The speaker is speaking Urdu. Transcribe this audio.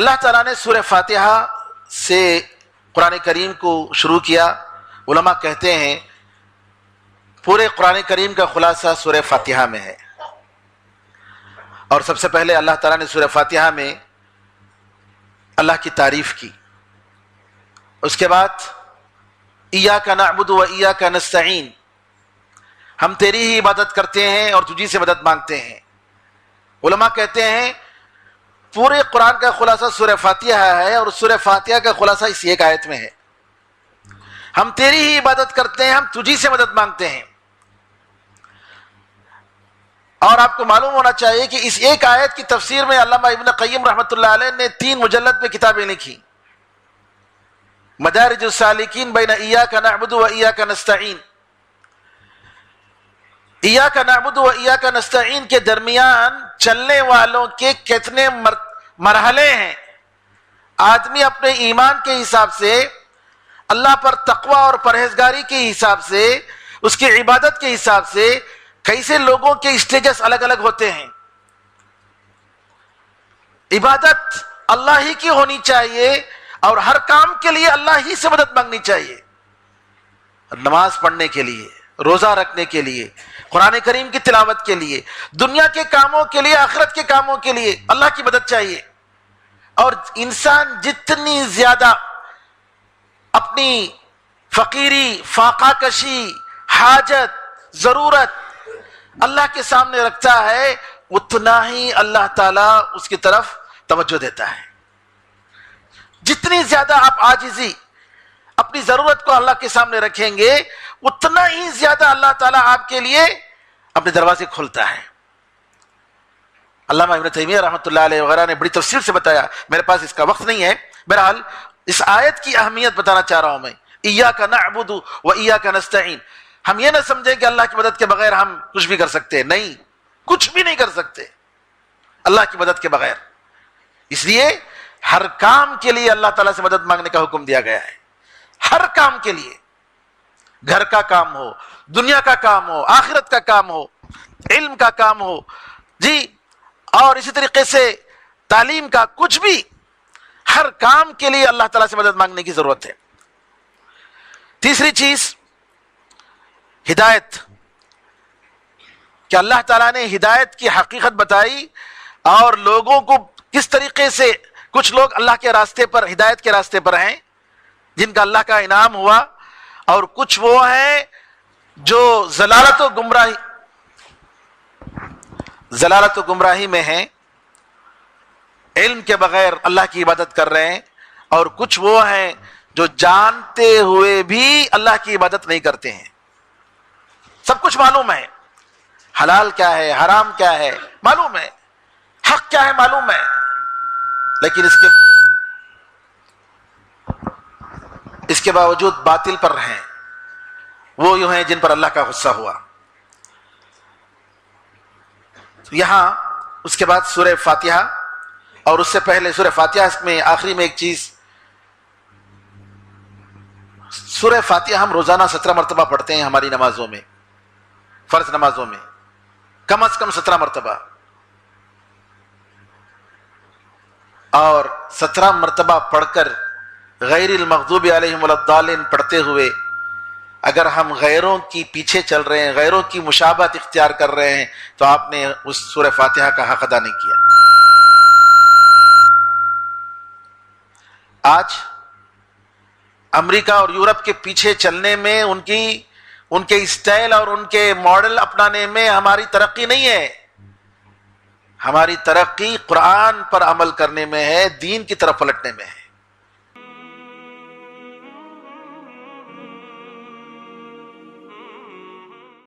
اللہ تعالیٰ نے سورہ فاتحہ سے قرآن کریم کو شروع کیا. علماء کہتے ہیں پورے قرآن کریم کا خلاصہ سورہ فاتحہ میں ہے. اور سب سے پہلے اللہ تعالیٰ نے سورہ فاتحہ میں اللہ کی تعریف کی. اس کے بعد ایاک نعبد و ایاک نستعین، ہم تیری ہی عبادت کرتے ہیں اور تجھی سے مدد مانگتے ہیں. علماء کہتے ہیں پورے قرآن کا خلاصہ سورہ فاتحہ ہے اور سورہ فاتحہ کا خلاصہ اس ایک آیت میں ہے. ہم تیری ہی عبادت کرتے ہیں، ہم تجھی سے مدد مانگتے ہیں. اور آپ کو معلوم ہونا چاہیے کہ اس ایک آیت کی تفسیر میں علامہ ابن قیم رحمۃ اللہ علیہ نے 3 مجلد میں کتابیں لکھی. مدارج السالکین بین ایاک نعبد و ایاک نستعین. ایاک نعبد و ایاک نستعین کے درمیان چلنے والوں کے کتنے مرحلے ہیں. آدمی اپنے ایمان کے حساب سے، اللہ پر تقوی اور پرہیزگاری کے حساب سے، اس کی عبادت کے حساب سے کیسے لوگوں کے اسٹیجز الگ الگ ہوتے ہیں. عبادت اللہ ہی کی ہونی چاہیے اور ہر کام کے لیے اللہ ہی سے مدد مانگنی چاہیے. نماز پڑھنے کے لیے، روزہ رکھنے کے لیے، قرآن کریم کی تلاوت کے لیے، دنیا کے کاموں کے لیے، آخرت کے کاموں کے لیے اللہ کی مدد چاہیے. اور انسان جتنی زیادہ اپنی فقیری، فاقہ کشی، حاجت، ضرورت اللہ کے سامنے رکھتا ہے، اتنا ہی اللہ تعالیٰ اس کی طرف توجہ دیتا ہے. جتنی زیادہ آپ عاجزی، اپنی ضرورت کو اللہ کے سامنے رکھیں گے، اتنا ہی زیادہ اللہ تعالیٰ آپ کے لیے اپنے دروازے کھولتا ہے. علامہ ابن تیمیہ رحمۃ اللہ علیہ وغیرہ نے بڑی تفصیل سے بتایا، میرے پاس اس کا وقت نہیں ہے. بہرحال اس آیت کی اہمیت بتانا چاہ رہا ہوں میں. ایاک نعبد و ایاک نستعین. ہم یہ نہ سمجھیں کہ اللہ کی مدد کے بغیر ہم کچھ بھی کر سکتے ہیں. نہیں، کچھ بھی نہیں کر سکتے اللہ کی مدد کے بغیر. اس لیے ہر کام کے لیے اللہ تعالیٰ سے مدد مانگنے کا حکم دیا گیا ہے. ہر کام کے لیے، گھر کا کام ہو، دنیا کا کام ہو، آخرت کا کام ہو، علم کا کام ہو جی، اور اسی طریقے سے تعلیم کا، کچھ بھی، ہر کام کے لیے اللہ تعالیٰ سے مدد مانگنے کی ضرورت ہے. تیسری چیز ہدایت، کہ اللہ تعالیٰ نے ہدایت کی حقیقت بتائی اور لوگوں کو کس طریقے سے، کچھ لوگ اللہ کے راستے پر، ہدایت کے راستے پر ہیں جن کا اللہ کا انعام ہوا، اور کچھ وہ ہیں جو ضلالت و گمراہی میں ہیں، علم کے بغیر اللہ کی عبادت کر رہے ہیں. اور کچھ وہ ہیں جو جانتے ہوئے بھی اللہ کی عبادت نہیں کرتے ہیں. سب کچھ معلوم ہے، حلال کیا ہے، حرام کیا ہے معلوم ہے، حق کیا ہے معلوم ہے، لیکن اس کے باوجود باطل پر ہیں. وہ یوں ہیں جن پر اللہ کا غصہ ہوا. یہاں اس کے بعد سورہ فاتحہ، اور اس سے پہلے سورہ فاتحہ میں آخری میں ایک چیز، سورہ فاتحہ ہم روزانہ 17 مرتبہ پڑھتے ہیں ہماری نمازوں میں، فرض نمازوں میں کم از کم 17 مرتبہ. اور 17 مرتبہ پڑھ کر غیر المغضوب علیہم ولا الضالین پڑھتے ہوئے اگر ہم غیروں کی پیچھے چل رہے ہیں، غیروں کی مشابہت اختیار کر رہے ہیں، تو آپ نے اس سورہ فاتحہ کا حق ادا نہیں کیا. آج امریکہ اور یورپ کے پیچھے چلنے میں، ان کے اسٹائل اور ان کے ماڈل اپنانے میں ہماری ترقی نہیں ہے. ہماری ترقی قرآن پر عمل کرنے میں ہے، دین کی طرف پلٹنے میں ہے.